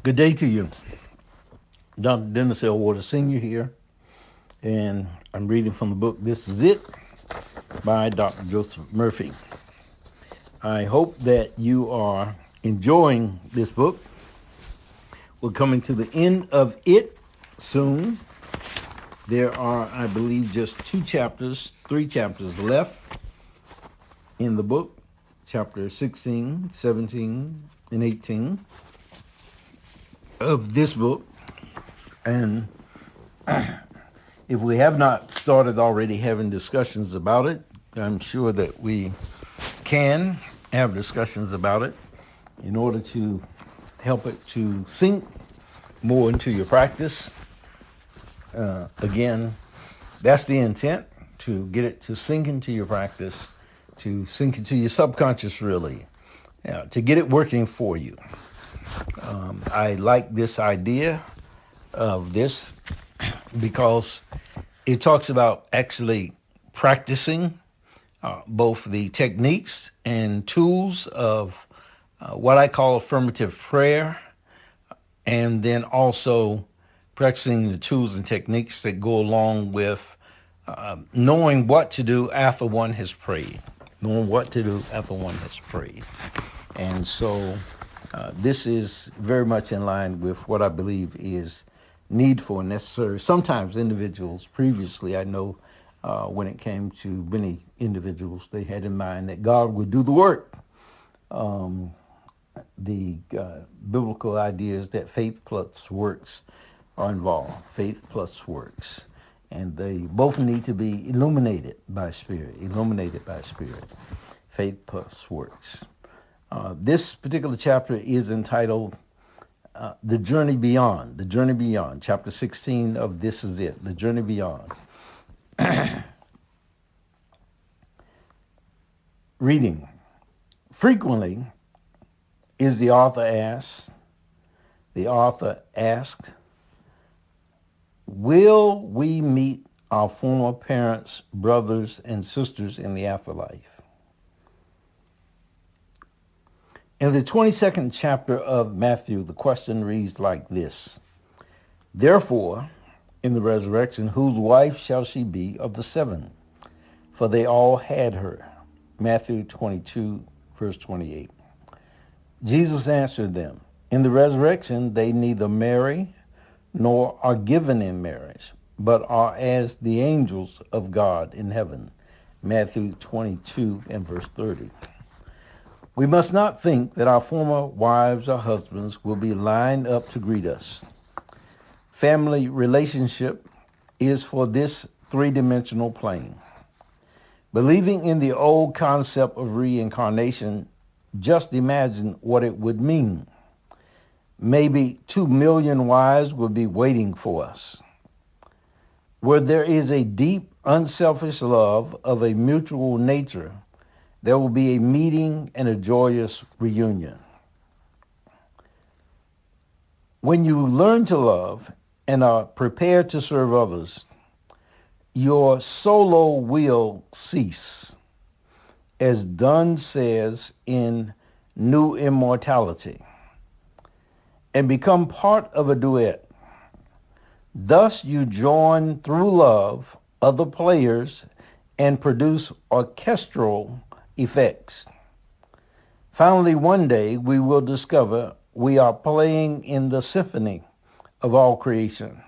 Good day to you. Dr. Dennis L. Waters Sr. here, and I'm reading from the book This Is It by Dr. Joseph Murphy. I hope that you are enjoying this book. We're coming to the end of it soon. There are, I believe, just three chapters left in the book, chapter 16, 17, and 18 of this book. And if we have not started already having discussions about it, I'm sure that we can have discussions about it in order to help it to sink more into your practice. Again, that's the intent, to get it to sink into your practice, to sink into your subconscious, really, to get it working for you. I like this idea of this because it talks about actually practicing both the techniques and tools of what I call affirmative prayer, and then also practicing the tools and techniques that go along with knowing what to do after one has prayed. And so this is very much in line with what I believe is needful and necessary. Sometimes individuals previously, I know when it came to many individuals, they had in mind that God would do the work. The biblical idea is that faith plus works are involved, faith plus works. And they both need to be illuminated by Spirit, faith plus works. This particular chapter is entitled The Journey Beyond, chapter 16 of This Is It, The Journey Beyond. Reading. Frequently is the author asked, will we meet our former parents, brothers, and sisters in the afterlife? In the 22nd chapter of Matthew, the question reads like this: Therefore, in the resurrection, whose wife shall she be of the seven? For they all had her. Matthew 22, verse 28. Jesus answered them, in the resurrection they neither marry nor are given in marriage, but are as the angels of God in heaven. Matthew 22 and verse 30. We must not think that our former wives or husbands will be lined up to greet us. Family relationship is for this three-dimensional plane. Believing in the old concept of reincarnation, just imagine what it would mean. Maybe 2 million wives will be waiting for us. Where there is a deep, unselfish love of a mutual nature, there will be a meeting and a joyous reunion. When you learn to love and are prepared to serve others, your solo will cease. As Donne says in New Immortality, and become part of a duet. Thus you join through love other players and produce orchestral effects. Finally, one day we will discover we are playing in the symphony of all creation.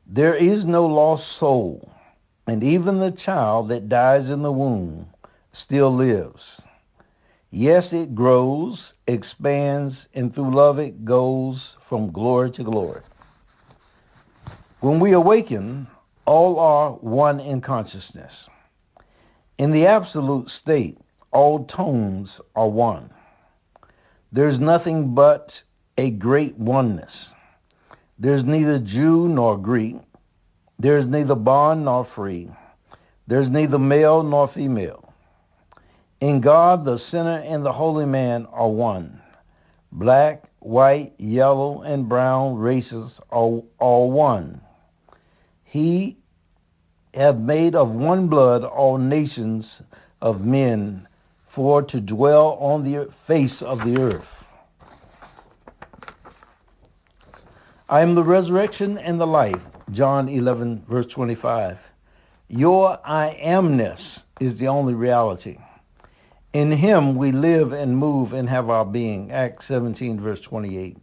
There is no lost soul, and even the child that dies in the womb still lives. Yes, it grows, expands, and through love it goes from glory to glory. When we awaken, all are one in consciousness. In the absolute state, all tones are one. There's nothing but a great oneness. There's neither Jew nor Greek. There's neither bond nor free. There's neither male nor female. In God, the sinner and the holy man are one. Black, white, yellow, and brown races are all one. He have made of one blood all nations of men for to dwell on the face of the earth. I am the resurrection and the life. John 11, verse 25. Your I amness is the only reality. In him we live and move and have our being. Acts 17, verse 28.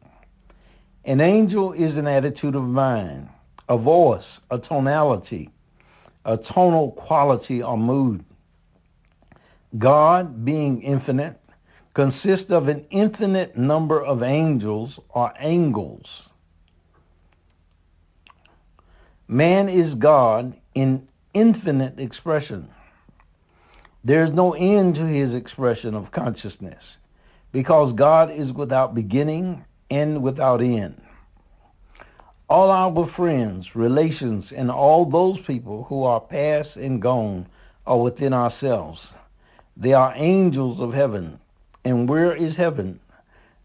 An angel is an attitude of mind, a voice, a tonality, a tonal quality or mood. God, being infinite, consists of an infinite number of angels or angles. Man is God in infinite expression. There is no end to his expression of consciousness because God is without beginning and without end. All our friends, relations, and all those people who are past and gone are within ourselves. They are angels of heaven. And where is heaven?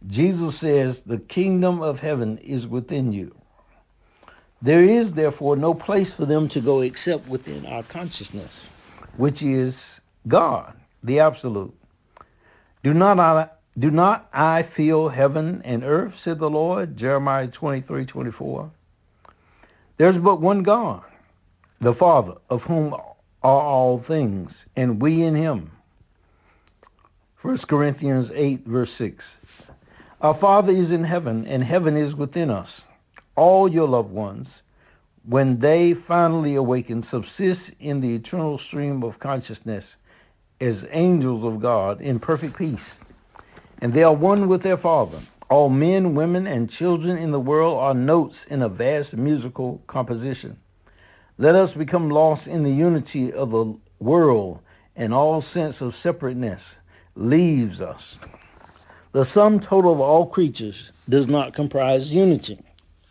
Jesus says the kingdom of heaven is within you. There is therefore no place for them to go except within our consciousness, which is God, the absolute. Do not I feel heaven and earth, said the Lord, Jeremiah 23:24. There's but one God, the Father, of whom are all things, and we in him. 1 Corinthians 8, verse 6. Our Father is in heaven, and heaven is within us. All your loved ones, when they finally awaken, subsist in the eternal stream of consciousness as angels of God in perfect peace. And they are one with their Father. All men, women, and children in the world are notes in a vast musical composition. Let us become lost in the unity of the world, and all sense of separateness leaves us. The sum total of all creatures does not comprise unity,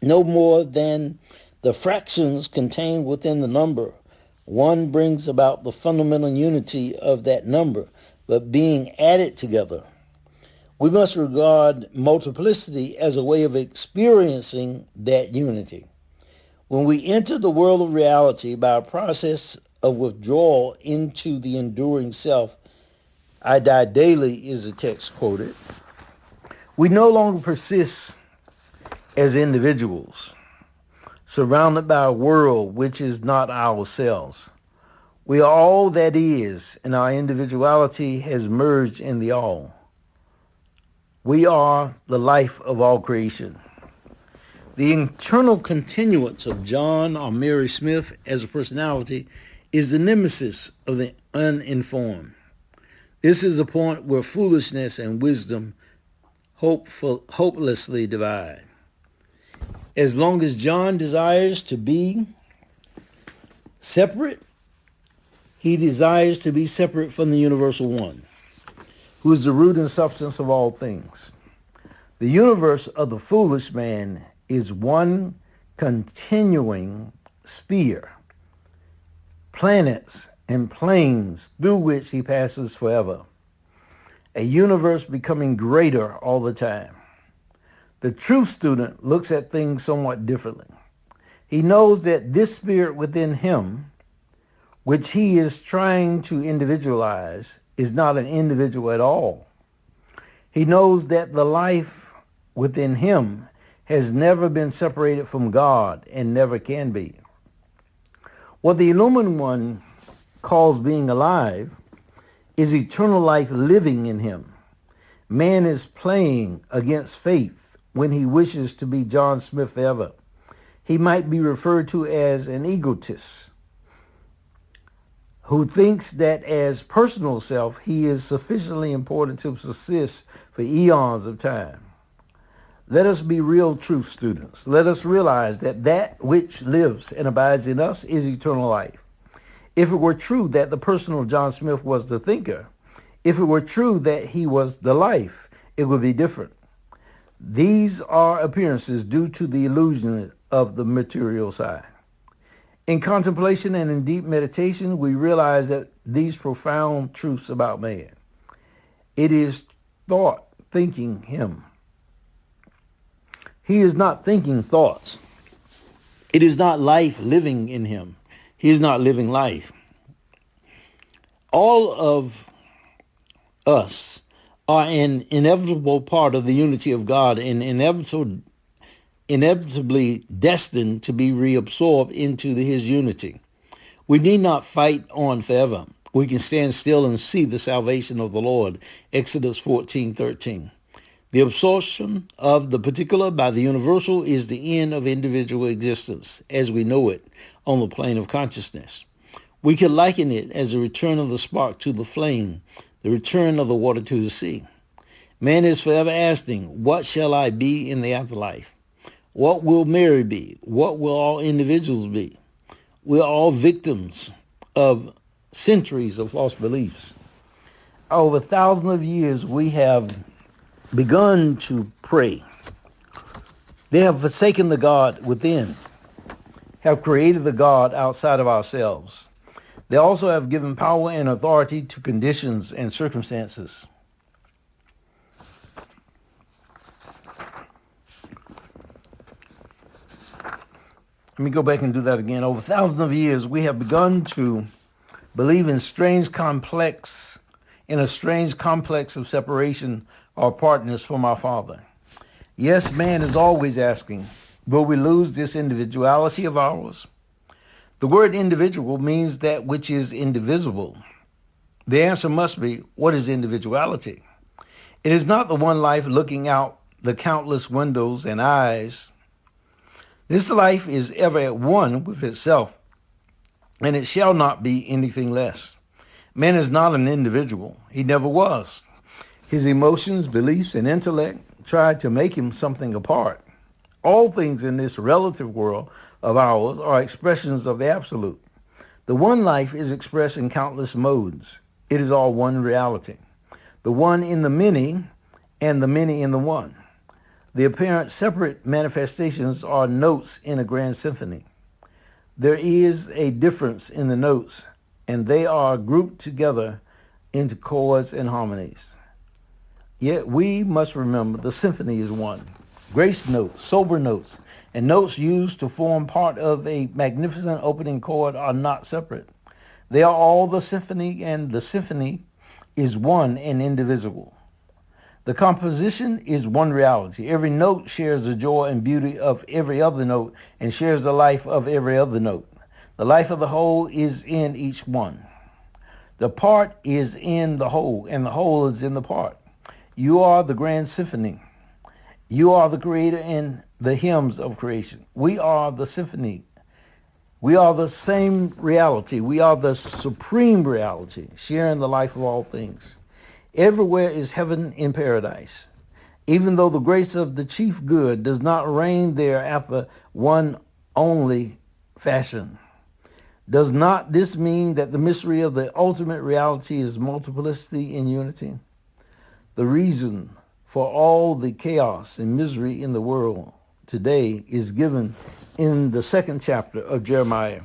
no more than the fractions contained within the number. One brings about the fundamental unity of that number, but being added together. We must regard multiplicity as a way of experiencing that unity. When we enter the world of reality by a process of withdrawal into the enduring self, I die daily is the text quoted. We no longer persist as individuals, surrounded by a world which is not ourselves. We are all that is, and our individuality has merged in the all. We are the life of all creation. The internal continuance of John or Mary Smith as a personality is the nemesis of the uninformed. This is the point where foolishness and wisdom hopelessly divide. As long as John desires to be separate, he desires to be separate from the universal one, who is the root and substance of all things. The universe of the foolish man is one continuing sphere, planets and planes through which he passes forever, a universe becoming greater all the time. The true student looks at things somewhat differently. He knows that this spirit within him, which he is trying to individualize, is not an individual at all. He knows that the life within him has never been separated from God and never can be. What the illumined one calls being alive is eternal life living in him. Man is playing against faith when he wishes to be John Smith forever. He might be referred to as an egotist who thinks that as personal self, he is sufficiently important to persist for eons of time. Let us be real truth students. Let us realize that that which lives and abides in us is eternal life. If it were true that the person of John Smith was the thinker, if it were true that he was the life, it would be different. These are appearances due to the illusion of the material side. In contemplation and in deep meditation, we realize that these profound truths about man. It is thought thinking him. He is not thinking thoughts. It is not life living in him. He is not living life. All of us are an inevitable part of the unity of God, an inevitable inevitably destined to be reabsorbed into his unity. We need not fight on forever. We can stand still and see the salvation of the Lord. Exodus 14:13. The absorption of the particular by the universal is the end of individual existence as we know it on the plane of consciousness. We can liken it as the return of the spark to the flame, the return of the water to the sea. Man is forever asking, what shall I be in the afterlife? What will Mary be? What will all individuals be? We're all victims of centuries of false beliefs. Over thousands of years, we have begun to pray. They have forsaken the God within, have created the God outside of ourselves. They also have given power and authority to conditions and circumstances. Let me go back and do that again. Over thousands of years, we have begun to believe in a strange complex of separation or partners from our Father. Yes, man is always asking, will we lose this individuality of ours? The word individual means that which is indivisible. The answer must be, what is individuality? It is not the one life looking out the countless windows and eyes. This life is ever at one with itself, and it shall not be anything less. Man is not an individual. He never was. His emotions, beliefs, and intellect tried to make him something apart. All things in this relative world of ours are expressions of the absolute. The one life is expressed in countless modes. It is all one reality. The one in the many and the many in the one. The apparent separate manifestations are notes in a grand symphony. There is a difference in the notes, and they are grouped together into chords and harmonies. Yet we must remember the symphony is one. Grace notes, sober notes, and notes used to form part of a magnificent opening chord are not separate. They are all the symphony, and the symphony is one and indivisible. The composition is one reality. Every note shares the joy and beauty of every other note and shares the life of every other note. The life of the whole is in each one. The part is in the whole, and the whole is in the part. You are the grand symphony. You are the creator in the hymns of creation. We are the symphony. We are the same reality. We are the supreme reality, sharing the life of all things. Everywhere is heaven in paradise. Even though the grace of the chief good does not reign there after one only fashion. Does not this mean that the mystery of the ultimate reality is multiplicity in unity? The reason for all the chaos and misery in the world today is given in the 2nd chapter of Jeremiah.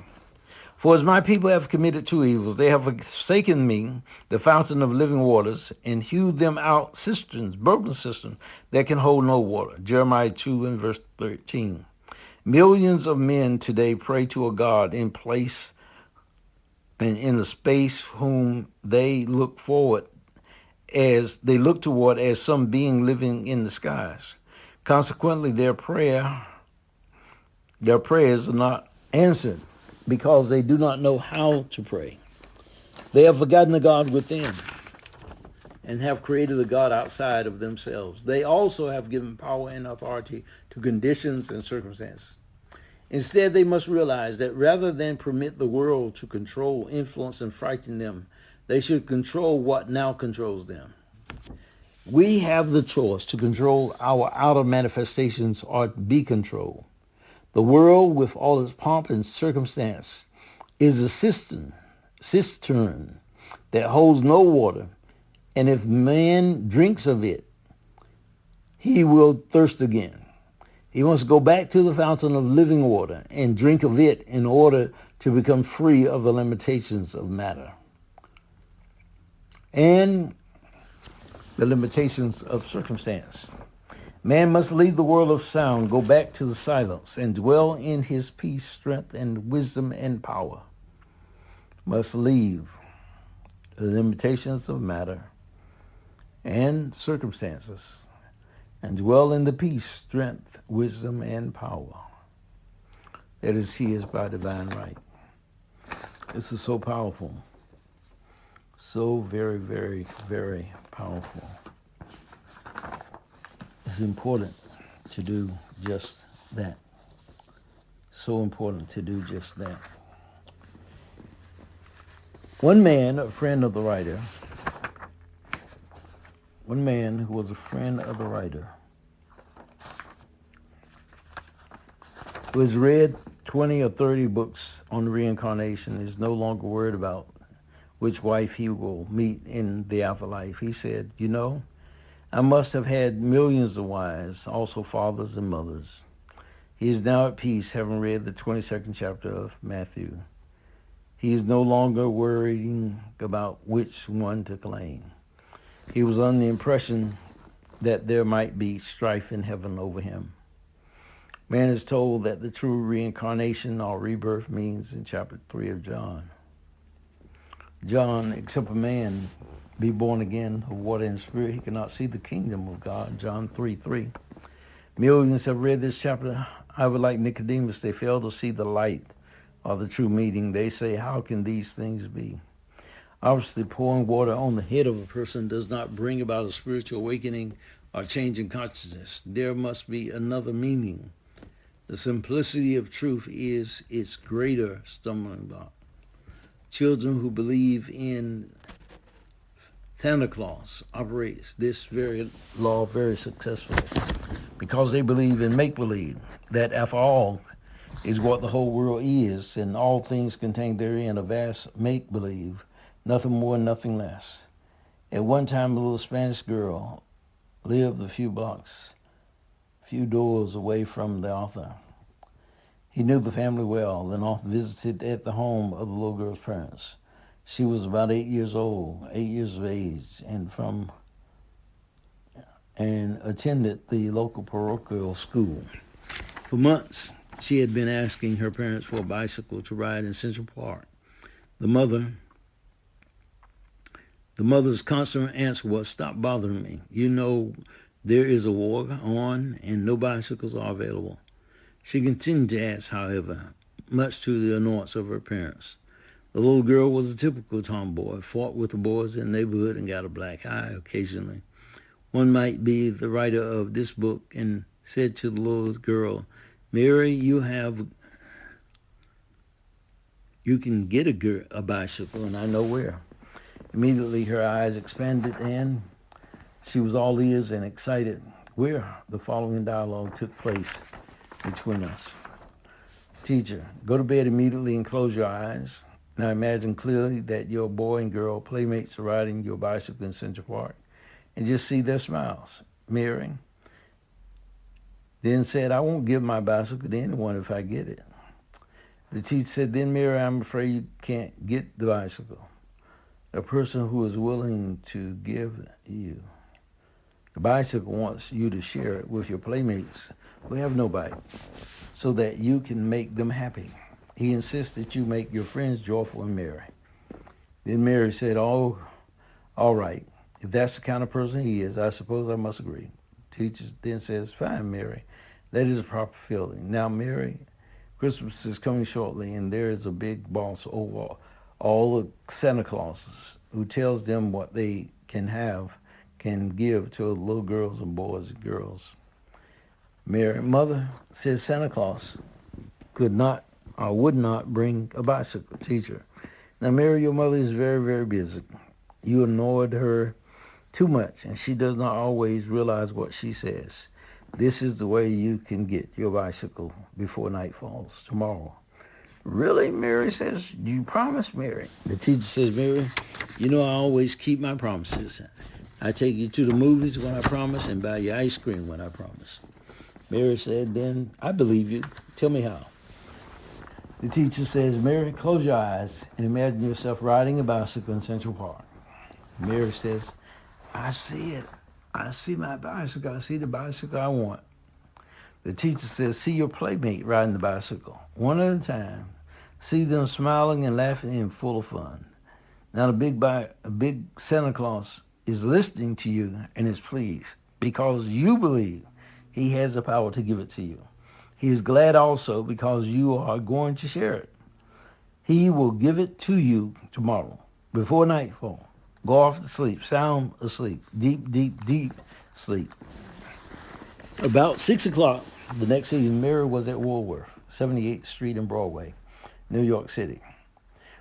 For as my people have committed two evils, they have forsaken me, the fountain of living waters, and hewed them out cisterns, broken cisterns, that can hold no water. Jeremiah 2 and verse 13. Millions of men today pray to a God in place and in the space whom they look toward as some being living in the skies. Consequently, their prayers are not answered because they do not know how to pray. They have forgotten the God within and have created a God outside of themselves. They also have given power and authority to conditions and circumstances. Instead, they must realize that rather than permit the world to control, influence, and frighten them, they should control what now controls them. We have the choice to control our outer manifestations or be controlled. The world, with all its pomp and circumstance, is a cistern that holds no water, and if man drinks of it, he will thirst again. He wants to go back to the fountain of living water and drink of it in order to become free of the limitations of matter and the limitations of circumstance. Man must leave the world of sound, go back to the silence, and dwell in his peace, strength, and wisdom and power. Must leave the limitations of matter and circumstances and dwell in the peace, strength, wisdom, and power that is his by divine right. This is so powerful. So very, very, very powerful. It's important to do just that. So important to do just that. One man, a friend of the writer, one man who was a friend of the writer, who has read 20 or 30 books on reincarnation, is no longer worried about which wife he will meet in the afterlife. He said, you know, I must have had millions of wives, also fathers and mothers. He is now at peace, having read the 22nd chapter of Matthew. He is no longer worrying about which one to claim. He was under the impression that there might be strife in heaven over him. Man is told that the true reincarnation or rebirth means in chapter 3 of John. John, except a man be born again of water and spirit, he cannot see the kingdom of God. John 3:3. Millions have read this chapter. However, like Nicodemus, they fail to see the light of the true meaning. They say, how can these things be? Obviously, pouring water on the head of a person does not bring about a spiritual awakening or change in consciousness. There must be another meaning. The simplicity of truth is its greater stumbling block. Children who believe in Santa Claus operates this very law very successfully because they believe in make-believe, that after all is what the whole world is, and all things contained therein a vast make-believe, nothing more, nothing less. At one time, a little Spanish girl lived a few doors away from the author. He knew the family well and often visited at the home of the little girl's parents. She was about 8 years old, 8 years of age, and attended the local parochial school. For months, she had been asking her parents for a bicycle to ride in Central Park. The mother's constant answer was, stop bothering me. You know there is a war on and no bicycles are available. She continued to ask, however, much to the annoyance of her parents. The little girl was a typical tomboy, fought with the boys in the neighborhood and got a black eye occasionally. One might be the writer of this book and said to the little girl, Mary, you can get a bicycle, and I know where. Immediately her eyes expanded and she was all ears and excited. Where? The following dialogue took place between us. Teacher, go to bed immediately and close your eyes. Now imagine clearly that your boy and girl playmates are riding your bicycle in Central Park and just see their smiles. Mary then said, I won't give my bicycle to anyone if I get it. The teacher said, then Mary, I'm afraid you can't get the bicycle. A person who is willing to give you the bicycle wants you to share it with your playmates who have no bike so that you can make them happy. He insists that you make your friends joyful and merry. Then Mary said, oh, all right. If that's the kind of person he is, I suppose I must agree. Teacher then says, fine, Mary. That is a proper feeling. Now, Mary, Christmas is coming shortly, and there is a big boss over all the Santa Clauses who tells them what they can give to little girls and boys and girls. Mary, mother says Santa Claus would not bring a bicycle. Teacher, now Mary, your mother is very, very busy. You annoyed her too much, and she does not always realize what she says. This is the way you can get your bicycle before night falls tomorrow. Really? Mary says, you promise, Mary? The teacher says, Mary, you know I always keep my promises. I take you to the movies when I promise and buy you ice cream when I promise. Mary said, then I believe you. Tell me how. The teacher says, Mary, close your eyes and imagine yourself riding a bicycle in Central Park. Mary says, I see it. I see my bicycle. I see the bicycle I want. The teacher says, see your playmate riding the bicycle, one at a time. See them smiling and laughing and full of fun. Now the big Santa Claus is listening to you and is pleased. because you believe he has the power to give it to you. He is glad also because you are going to share it. He will give it to you tomorrow before nightfall. Go off to sleep, sound asleep, deep, deep, deep sleep. About 6 o'clock the next evening, Mary was at Woolworth, 78th Street and Broadway, New York City,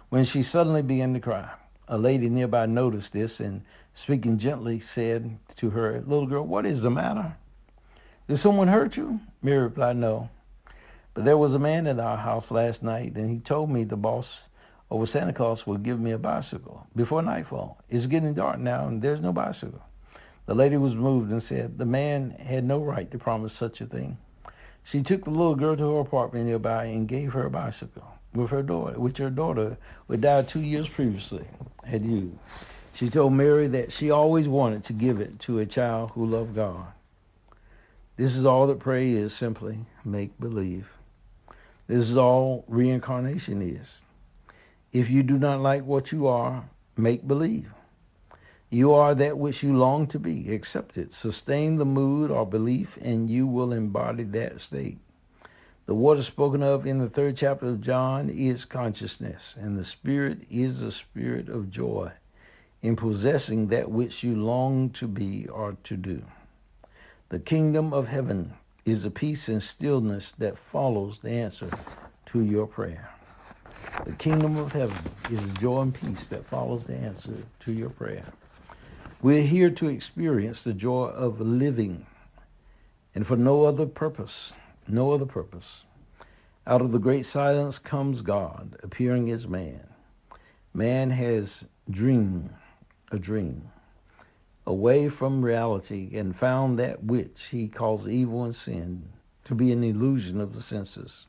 when she suddenly began to cry. A lady nearby noticed this and, speaking gently, said to her, "Little girl, what is the matter? Did someone hurt you?" Mary replied, "No. But there was a man at our house last night, and he told me the boss over Santa Claus would give me a bicycle before nightfall. It's getting dark now, and there's no bicycle." The lady was moved and said the man had no right to promise such a thing. She took the little girl to her apartment nearby and gave her a bicycle, which her daughter, who had died 2 years previously, had used. She told Mary that she always wanted to give it to a child who loved God. This is all that prayer is, simply make-believe. This is all reincarnation is. If you do not like what you are, make believe. You are that which you long to be. Accept it. Sustain the mood or belief, and you will embody that state. The water spoken of in the 3rd chapter of John is consciousness, and the Spirit is a spirit of joy in possessing that which you long to be or to do. The kingdom of heaven is a peace and stillness that follows the answer to your prayer. The kingdom of heaven is joy and peace that follows the answer to your prayer. We're here to experience the joy of living, and for no other purpose, no other purpose. Out of the great silence comes God, appearing as man. Man has dreamed a dream, away from reality, and found that which he calls evil and sin to be an illusion of the senses.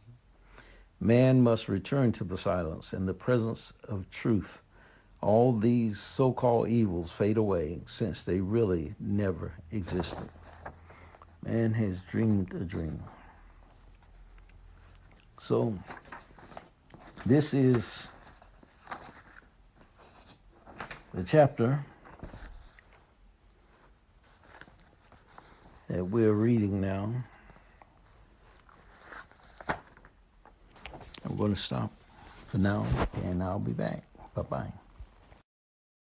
Man must return to the silence and the presence of truth. All these so-called evils fade away since they really never existed. Man has dreamed a dream. So this is the chapter that we're reading now. I'm going to stop for now, and I'll be back. Bye-bye.